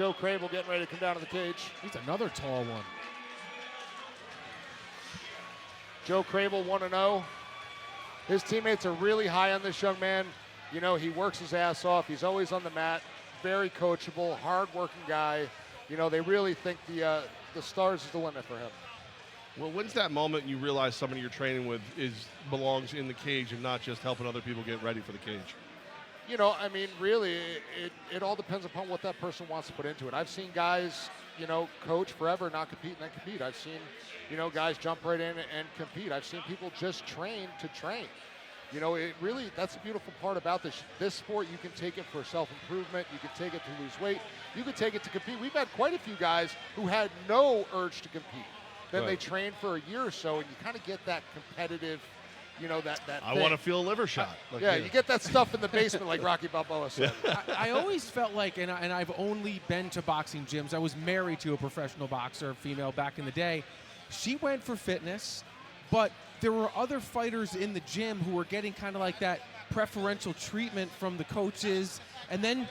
Joe Crabill getting ready to come down to the cage. He's another tall one. Joe Crabill 1-0. His teammates are really high on this young man. You know, he works his ass off. He's always on the mat. Very coachable, hard-working guy. You know, they really think the stars is the limit for him. Well, when's that moment you realize somebody you're training with belongs in the cage and not just helping other people get ready for the cage? You know, I mean, really, it all depends upon what that person wants to put into it. I've seen guys, you know, coach forever, not compete, and then compete. I've seen, you know, guys jump right in and compete. I've seen people just train to train. You know, it really, that's the beautiful part about this sport. You can take it for self-improvement. You can take it to lose weight. You can take it to compete. We've had quite a few guys who had no urge to compete. Then they trained for a year or so, and you kind of get that competitive, you know, that I want to feel a liver shot. Like yeah, you get that stuff in the basement, like Rocky Balboa said. I always felt like, and I've only been to boxing gyms. I was married to a professional boxer, female, back in the day. She went for fitness, but there were other fighters in the gym who were getting kind of like that preferential treatment from the coaches. And then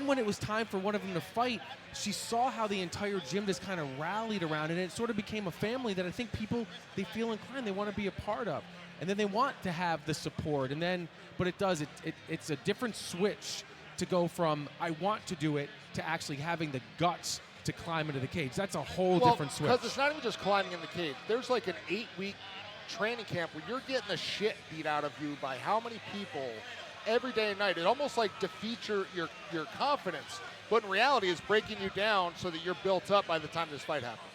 when it was time for one of them to fight, she saw how the entire gym just kind of rallied around it, and it sort of became a family that I think people, they feel inclined, they want to be a part of. And then they want to have the support. And then, but it's a different switch to go from I want to do it to actually having the guts to climb into the cage. That's a whole different switch. Because it's not even just climbing in the cage. There's like an 8-week training camp where you're getting the shit beat out of you by how many people every day and night. It almost like defeats your confidence, but in reality it's breaking you down so that you're built up by the time this fight happens.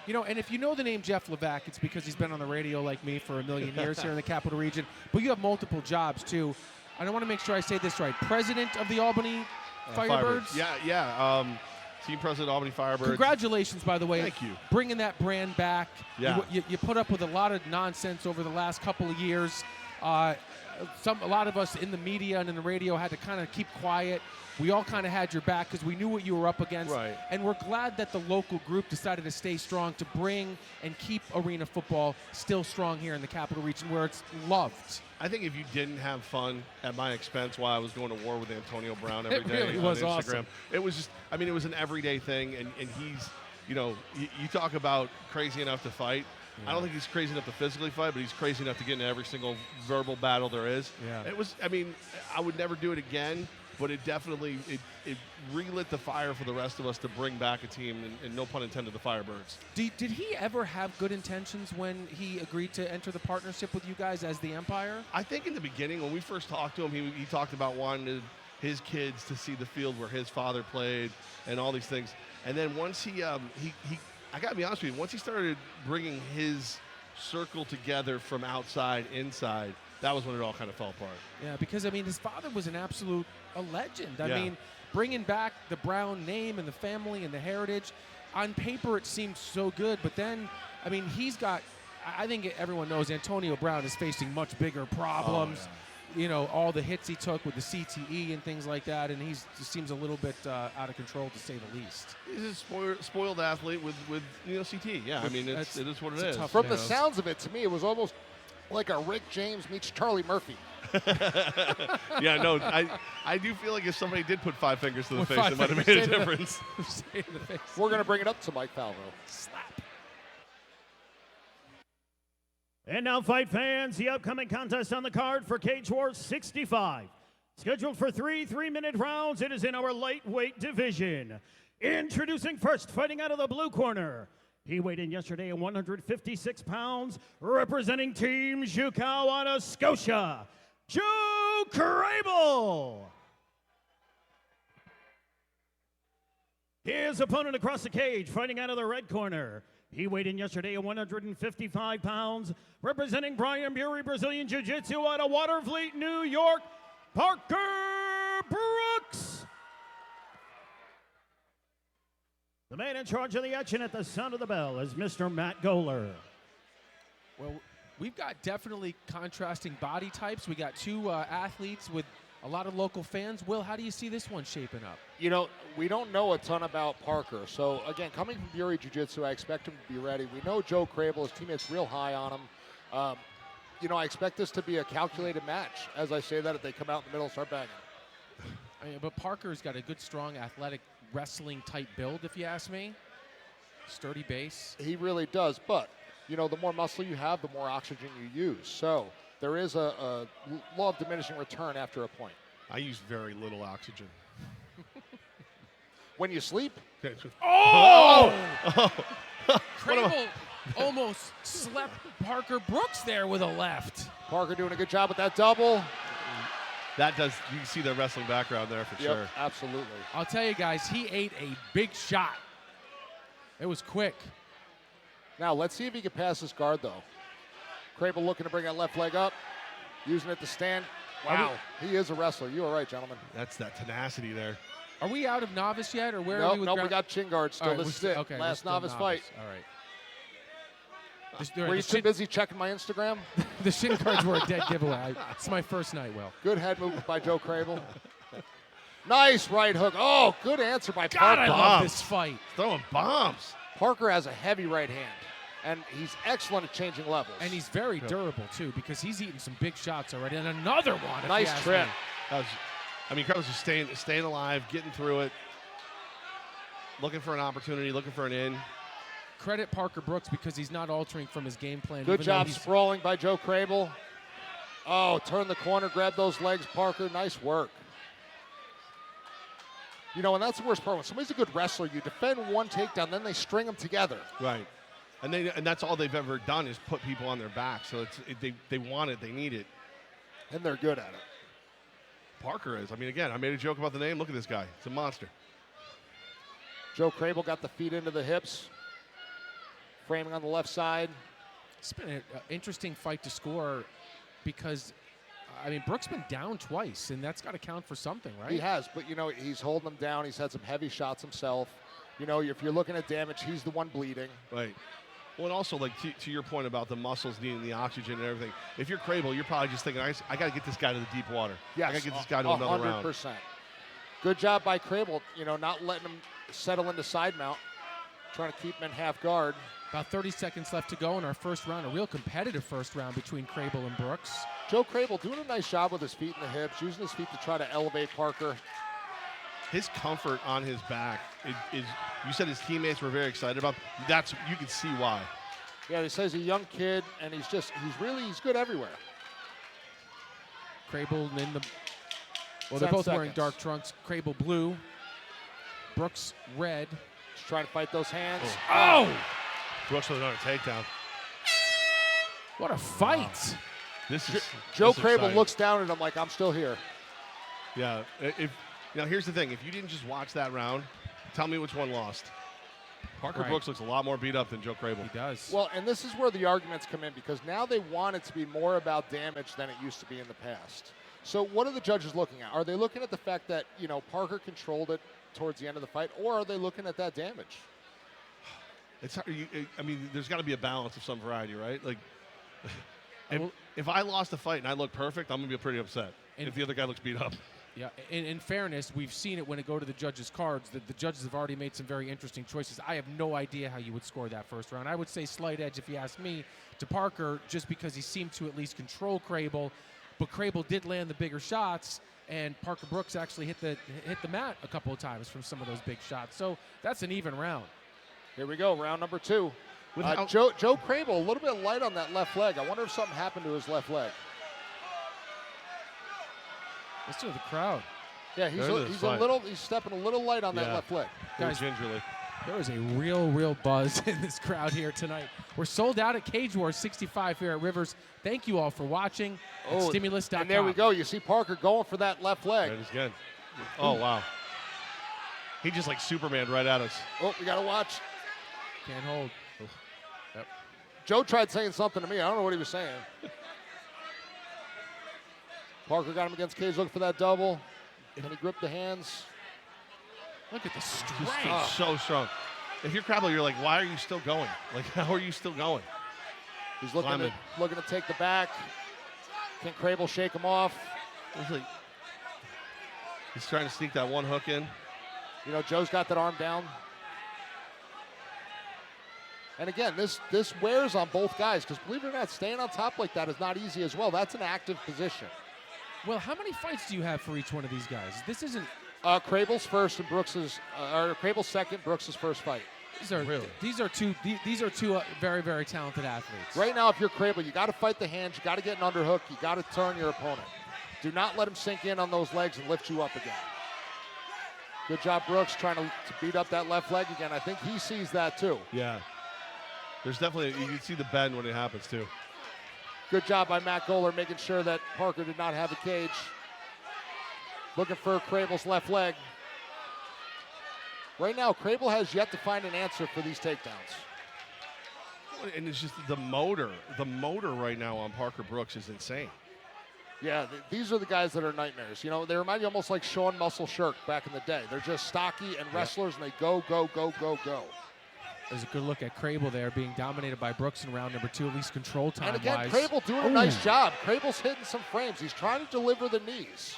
You know, and if you know the name Jeff Levac, it's because he's been on the radio like me for a million years here in the Capital Region, but you have multiple jobs too. And I want to make sure I say this right. President of the Albany Firebirds? Yeah. Team President Albany Firebirds. Congratulations, by the way. Thank you. Bringing that brand back. Yeah. You put up with a lot of nonsense over the last couple of years. A lot of us in the media and in the radio had to kind of keep quiet. We all kind of had your back because we knew what you were up against. Right. And we're glad that the local group decided to stay strong to bring and keep arena football still strong here in the Capital Region where it's loved. I think if you didn't have fun at my expense while I was going to war with Antonio Brown every day really on was Instagram, awesome. It was just, I mean, it was an everyday thing, and he's, you know, you talk about crazy enough to fight. I don't think he's crazy enough to physically fight, but he's crazy enough to get into every single verbal battle there is. Yeah. It was, I mean, I would never do it again, but it definitely, it relit the fire for the rest of us to bring back a team, and no pun intended, the Firebirds. Did he ever have good intentions when he agreed to enter the partnership with you guys as the Empire? I think in the beginning, when we first talked to him, he talked about wanting his kids to see the field where his father played and all these things. And then once he I got to be honest with you, once he started bringing his circle together from outside, inside, that was when it all kind of fell apart. Yeah, because, I mean, his father was a legend. I Yeah. mean, bringing back the Brown name and the family and the heritage, on paper it seemed so good, but then, I mean, I think everyone knows Antonio Brown is facing much bigger problems. Oh, yeah. You know, all the hits he took with the CTE and things like that, and he just seems a little bit out of control, to say the least. He's a spoiled athlete with CTE. Yeah, I mean, it is what it is. From the sounds of it, to me, it was almost like a Rick James meets Charlie Murphy. Yeah, no, I do feel like if somebody did put 5 fingers to the face, it might have made a difference. We're going to bring it up to Mike Falvo. Slap. And now, fight fans, the upcoming contest on the card for Cage Wars 65. Scheduled for 3 3-minute rounds, it is in our lightweight division. Introducing first, fighting out of the blue corner. He weighed in yesterday at 156 pounds, representing Team Jukawana, Scotia, Joe Crabill. His opponent across the cage, fighting out of the red corner. He weighed in yesterday at 155 pounds, representing Brian Bury, Brazilian Jiu-Jitsu out of Waterfleet, New York, Parker Brooks. The man in charge of the action at the sound of the bell is Mr. Matt Goler. Well, we've got definitely contrasting body types. We got two athletes with a lot of local fans. Will, how do you see this one shaping up? You know, we don't know a ton about Parker. So, again, coming from Bury Jiu-Jitsu, I expect him to be ready. We know Joe Crabill, his teammates real high on him. You know, I expect this to be a calculated match. As I say that, if they come out in the middle and start banging. I mean, but Parker's got a good, strong, athletic wrestling type build, if you ask me. Sturdy base. He really does, but the more muscle you have, the more oxygen you use. So there is a law of diminishing return after a point. I use very little oxygen. When you sleep, Oh! Crabill almost slept Parker Brooks there with a left. Parker doing a good job with that double. That does, you can see the wrestling background there for sure. Absolutely. I'll tell you guys, he ate a big shot. It was quick. Now let's see if he can pass this guard though. Crabill looking to bring that left leg up, using it to stand. Wow, he is a wrestler. You are right, gentlemen. That's that tenacity there. Are we out of novice yet, or where are we with Nope, we got chin guard still. All right, This is it. okay, Last novice fight. All right. Were you too busy checking my Instagram? The shin guards were a dead giveaway. It's my first night, Will. Good head movement by Joe Crabill. Nice right hook. Oh, good answer by God, Parker. I love this fight. Throwing bombs. Parker has a heavy right hand, and he's excellent at changing levels. And he's very durable, too, because he's eaten some big shots already. And another one. if Nice you ask trip. me. Crabill's just staying alive, getting through it, looking for an opportunity, looking for an in. Credit Parker Brooks because he's not altering from his game plan. Good even though job he's- sprawling by Joe Crabill. Oh, turn the corner, grab those legs, Parker. Nice work. And that's the worst part. When somebody's a good wrestler, you defend one takedown, then they string them together. Right. And that's all they've ever done is put people on their back. So they want it, they need it. And they're good at it. Parker is. I mean, again, I made a joke about the name. Look at this guy. It's a monster. Joe Crabill got the feet into the hips. Framing on the left side. It's been an interesting fight to score because, Brooks been down twice, and that's got to count for something, right? He has, but, he's holding them down. He's had some heavy shots himself. If you're looking at damage, he's the one bleeding. Right. Well, and also, to your point about the muscles needing the oxygen and everything, if you're Crabill, you're probably just thinking, I got to get this guy to the deep water. Yes, I got to get this guy to another round. 100%. Good job by Crabill, not letting him settle into side mount, trying to keep him in half guard. About 30 seconds left to go in our first round, a real competitive first round between Crabill and Brooks. Joe Crabill doing a nice job with his feet in the hips, using his feet to try to elevate Parker. His comfort on his back is you said his teammates were very excited about. You can see why. Yeah, he says he's a young kid, and he's good everywhere. Crabill in the, well, 10 they're both wearing seconds. dark trunks. Crabill blue, Brooks red. Just trying to fight those hands. Oh! Brooks with another takedown. What a fight! Joe this is Crabill exciting. looks down at him like, I'm still here. Yeah. Now here's the thing: if you didn't just watch that round, tell me which one lost. Parker Right. Brooks looks a lot more beat up than Joe Crabill. He does. Well, and this is where the arguments come in, because now they want it to be more about damage than it used to be in the past. So what are the judges looking at? Are they looking at the fact that, Parker controlled it towards the end of the fight, or are they looking at that damage? It's hard, there's got to be a balance of some variety, right? Like, if I lost a fight and I look perfect, I'm gonna be pretty upset. If the other guy looks beat up. Yeah, in fairness, we've seen it when it go to the judges' cards that the judges have already made some very interesting choices. I have no idea how you would score that first round. I would say slight edge, if you ask me, to Parker, just because he seemed to at least control Crabill. But Crabill did land the bigger shots, and Parker Brooks actually hit the mat a couple of times from some of those big shots. So that's an even round. Here we go, round number 2. Joe Crabill, a little bit light on that left leg. I wonder if something happened to his left leg. Let's do the crowd. Yeah, he's stepping a little light on that left leg. Guys, gingerly. There is a real buzz in this crowd here tonight. We're sold out at Cage Wars 65 here at Rivers. Thank you all for watching at Stimulus.com. And there we go. You see Parker going for that left leg. That is good. Oh, wow. He just like Superman right at us. Oh, we got to watch. Can't hold. Yep. Joe tried saying something to me. I don't know what he was saying. Parker got him against Cage, looking for that double. Can he grip the hands? Look at the He's strength. so strong. If you're Crabill, you're like, why are you still going? Like, how are you still going? He's looking to take the back. Can Crabill shake him off? He's trying to sneak that one hook in. Joe's got that arm down. And again, this wears on both guys, because believe it or not, staying on top like that is not easy as well. That's an active position. Well, how many fights do you have for each one of these guys? This isn't Crabill's first and Brooks's, or Crabill's second, Brooks's first fight. These are two very, very talented athletes. Right now, if you're Crabill, you got to fight the hands. You got to get an underhook. You got to turn your opponent. Do not let him sink in on those legs and lift you up again. Good job, Brooks, trying to beat up that left leg again. I think he sees that too. Yeah. There's definitely, you can see the bend when it happens too. Good job by Matt Goller making sure that Parker did not have a cage. Looking for Crabill's left leg. Right now, Crabill has yet to find an answer for these takedowns. And it's just the motor right now on Parker Brooks is insane. Yeah, these are the guys that are nightmares. You know, they remind you almost like Sean Muscle Shirk back in the day. They're just stocky and wrestlers, and they go, go, go, go, go. There's a good look at Crabill there being dominated by Brooks in round number 2, at least control time-wise. And again, Crabill doing a nice job. Crabill's hitting some frames. He's trying to deliver the knees.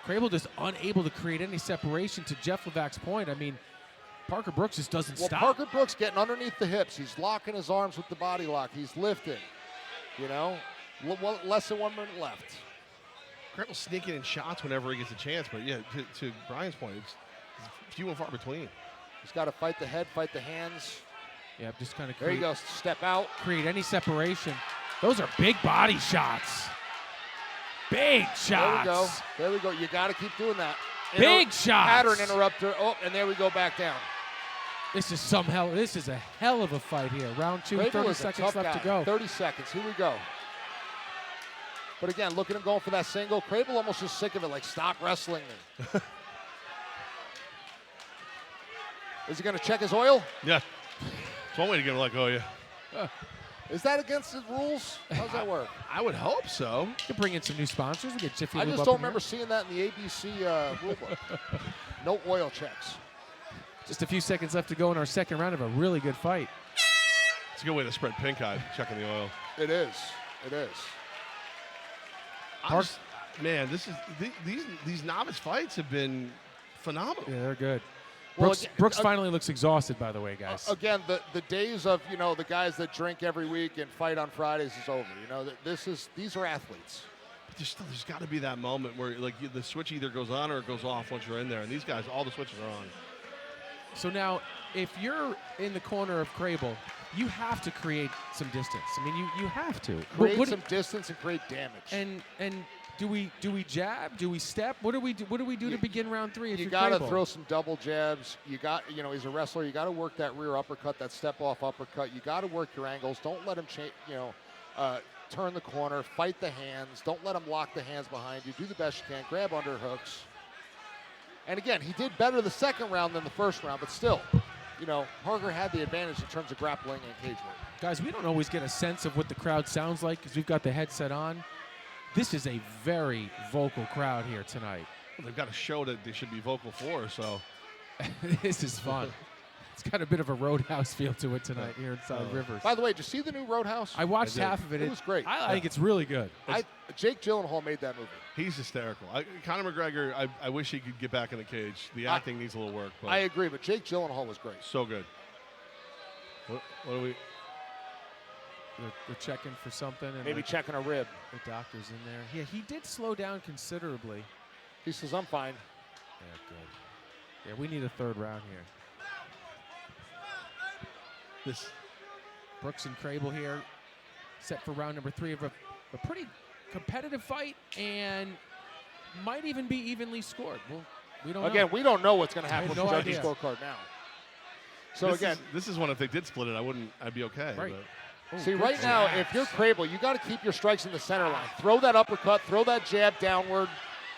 Crabill just unable to create any separation to Jeff Levack's point. I mean, Parker Brooks just doesn't stop. Parker Brooks getting underneath the hips. He's locking his arms with the body lock. He's lifting. You know, less than 1 minute left. Crabill's sneaking in shots whenever he gets a chance, but yeah, to Brian's point, it's few and far between. He's got to fight the head, fight the hands. Yeah, just kind of there you go, step out. Create any separation. Those are big body shots. Big shots. There we go. You got to keep doing that. Big shots. Pattern interrupter. Oh, and there we go back down. This is a hell of a fight here. Round 2, Crabill 30 seconds left to go. 30 seconds. Here we go. But again, look at him going for that single. Crabill almost just sick of it, like, stop wrestling me. Is he going to check his oil? Yeah. It's one way to get him let go of you. Is that against the rules? How does that work? I would hope so. You can bring in some new sponsors. We get Jiffy Lube. I just don't remember seeing that in the ABC rulebook. No oil checks. Just a few seconds left to go in our second round of a really good fight. It's a good way to spread pink eye, checking the oil. It is. It is. Man, these novice fights have been phenomenal. Yeah, they're good. Well, Brooks finally looks exhausted, by the way, guys. Again, the days of, you know, the guys that drink every week and fight on Fridays is over. You know, these are athletes. But there's got to be that moment where the switch either goes on or it goes off once you're in there. And these guys, all the switches are on. So now, if you're in the corner of Crabill, you have to create some distance. I mean, you have to create some distance and create damage. And do we jab? Do we step? What do we do to begin round 3? You got to throw some double jabs. You got, you know, he's a wrestler. You got to work that rear uppercut, that step off uppercut. You got to work your angles. Don't let him turn the corner. Fight the hands. Don't let him lock the hands behind you. Do the best you can. Grab underhooks. And again, he did better the second round than the first round, but still, you know, Parker had the advantage in terms of grappling and cage work. Guys, we don't always get a sense of what the crowd sounds like because we've got the headset on. This is a very vocal crowd here tonight. Well, they've got a show that they should be vocal for, so. This is fun. It's got a bit of a Roadhouse feel to it tonight here inside Rivers. By the way, did you see the new Roadhouse? I watched half of it. It was great. I think it's really good. Jake Gyllenhaal made that movie. He's hysterical. Conor McGregor, I wish he could get back in the cage. The acting needs a little work. But I agree, but Jake Gyllenhaal was great. So good. What are we? They're checking for something. And maybe checking a rib. The doctor's in there. Yeah, he did slow down considerably. He says, I'm fine. Yeah, good. Yeah, we need a third round here. Brooks and Crabill here, set for round number 3 of a pretty competitive fight, and might even be evenly scored. Well, we don't know. Again, we don't know what's going to happen with the judges' idea. scorecard now. So this is one. If they did split it, I'd be okay. Right. See, right now, if you're Crabill, you got to keep your strikes in the center line. Throw that uppercut, throw that jab downward.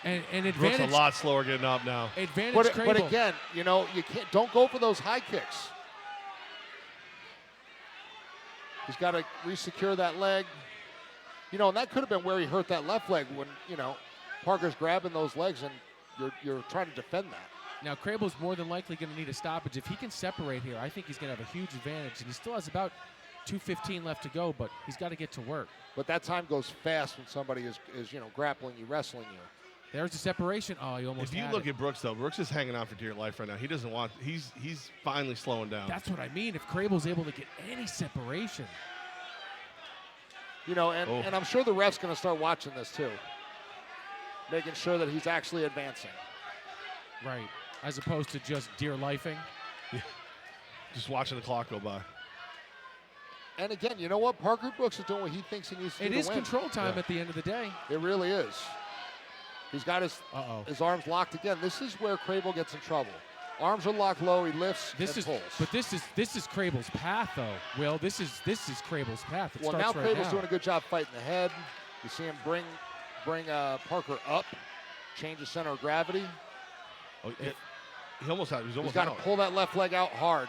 And advantage. Brooks a lot slower getting up now. Advantage Crabill. But again, you know, don't go for those high kicks. He's got to re-secure that leg. You know, and that could have been where he hurt that left leg when, you know, Parker's grabbing those legs and you're trying to defend that. Now, Crabill's more than likely going to need a stoppage. If he can separate here, I think he's going to have a huge advantage. And he still has about 2:15 left to go, but he's got to get to work. But that time goes fast when somebody is you know, grappling you, wrestling you. There's the separation. Oh, he almost If you look at Brooks, though, Brooks is hanging on for dear life right now. He doesn't want – he's finally slowing down. That's what I mean. If Crabill's able to get any separation. You know, and I'm sure the ref's going to start watching this, too, making sure that he's actually advancing. Right. As opposed to just deer lifing. Just watching the clock go by. And again, you know what? Parker Brooks is doing what he thinks he needs to do It to is win. control time at the end of the day. It really is. He's got his arms locked again. This is where Crabill gets in trouble. Arms are locked low. He lifts and pulls. But this is Crabill's path, though. Will, this is Crabill's path. It Well, now starts right Crabill's doing a good job fighting the head. You see him bring Parker up, change the center of gravity. Oh, he almost out. He's He's got to pull that left leg out hard.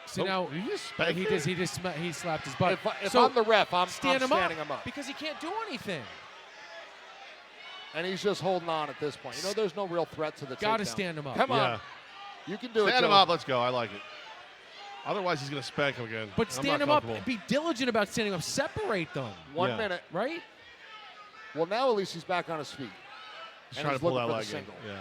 See now, he just spanked him? he slapped his butt. If I'm the ref, I'm standing him up because he can't do anything. And he's just holding on at this point. You know, there's no real threat to the takedown. Got to stand him up. Come on, you can do it. Stand him Joe. up. Let's go. I like it. Otherwise, he's going to spank him again. But stand him up. Be diligent about standing up. Separate them. 1 minute. Right? Well, now at least he's back on his feet. He's trying to pull that leg in. Single. Yeah.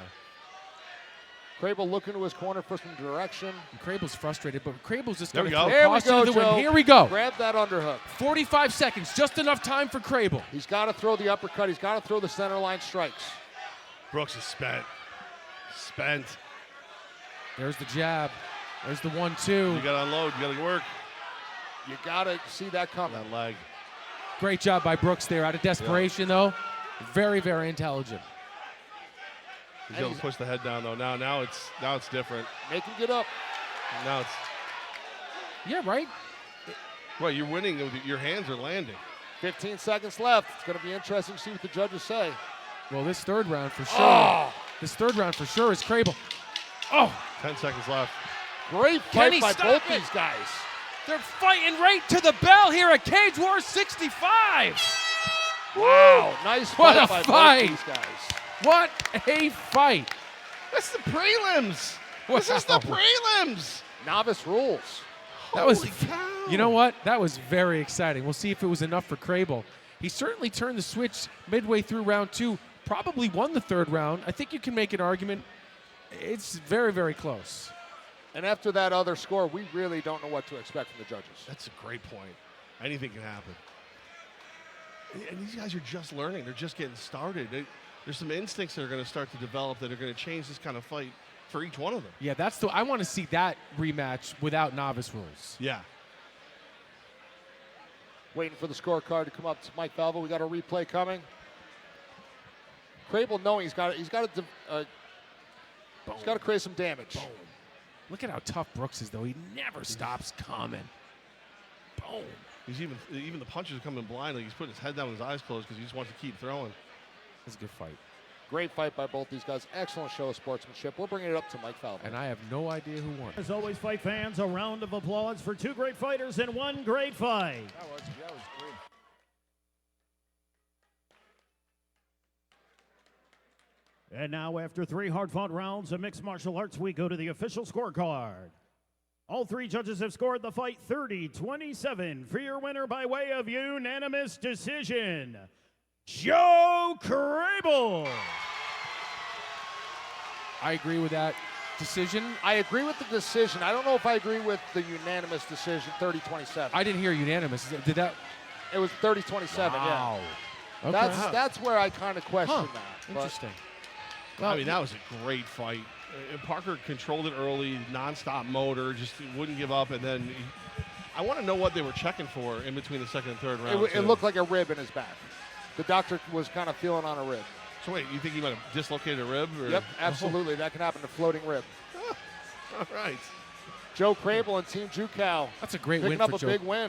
Crable looking to his corner for some direction. And Crabill's frustrated, but Crabill's just There going we to go. There we go, the Joe. win. Here we go. Grab that underhook. 45 seconds. Just enough time for Crabill. He's got to throw the uppercut. He's got to throw the center line strikes. Brooks is spent. Spent. There's the jab. There's the 1-2. You got to unload. You got to work. You got to see that coming. That leg. Great job by Brooks there. Out of desperation, though. Very, very intelligent. He's able to push the head down though. Now it's different. Make him get up. Now it's right. Well, you're winning. Your hands are landing. 15 seconds left. It's going to be interesting to see what the judges say. Well, this third round for sure. Oh. This third round for sure is Crabill. 10 seconds left. Great Can fight he by stop both it? these guys. They're fighting right to the bell here at Cage Wars 65. Wow, nice What fight a by fight. both these guys. What a fight. That's the prelims. This is the prelims. Novice rules. That was, Holy cow. you know what? That was very exciting. We'll see if it was enough for Crabill. He certainly turned the switch midway through round 2. Probably won the third round. I think you can make an argument. It's very, very close. And after that other score, we really don't know what to expect from the judges. That's a great point. Anything can happen. And these guys are just learning. They're just getting started. There's some instincts that are going to start to develop that are going to change this kind of fight for each one of them. Yeah, I want to see that rematch without novice rules. Yeah. Waiting for the scorecard to come up to Mike Valvo. We got a replay coming. Crabill knowing he's got to create some damage. Boom. Look at how tough Brooks is, though. He never stops coming. Boom. He's even the punches are coming blindly. He's putting his head down with his eyes closed because he just wants to keep throwing. It's a good fight. Great fight by both these guys. Excellent show of sportsmanship. We're bringing it up to Mike Valvo. And I have no idea who won. As always, fight fans, a round of applause for 2 great fighters and 1 great fight. That was great. And now, after 3 hard-fought rounds of mixed martial arts, we go to the official scorecard. All 3 judges have scored the fight 30-27 for your winner by way of unanimous decision, Joe Crabill. I agree with that decision. I agree with the decision. I don't know if I agree with the unanimous decision, 30-27. I didn't hear unanimous. Did that? It was 30-27, Wow. yeah. Okay. That's where I kind of question that. But Interesting. I mean, that was a great fight. Parker controlled it early, nonstop motor, just wouldn't give up. And then I want to know what they were checking for in between the second and third round. it looked like a rib in his back. The doctor was kind of feeling on a rib. So wait, you think he might have dislocated a rib? Or? Yep, absolutely. That can happen to floating rib. All right. Joe Crabill and Team Jukow That's a great picking win up for a Joe. big win.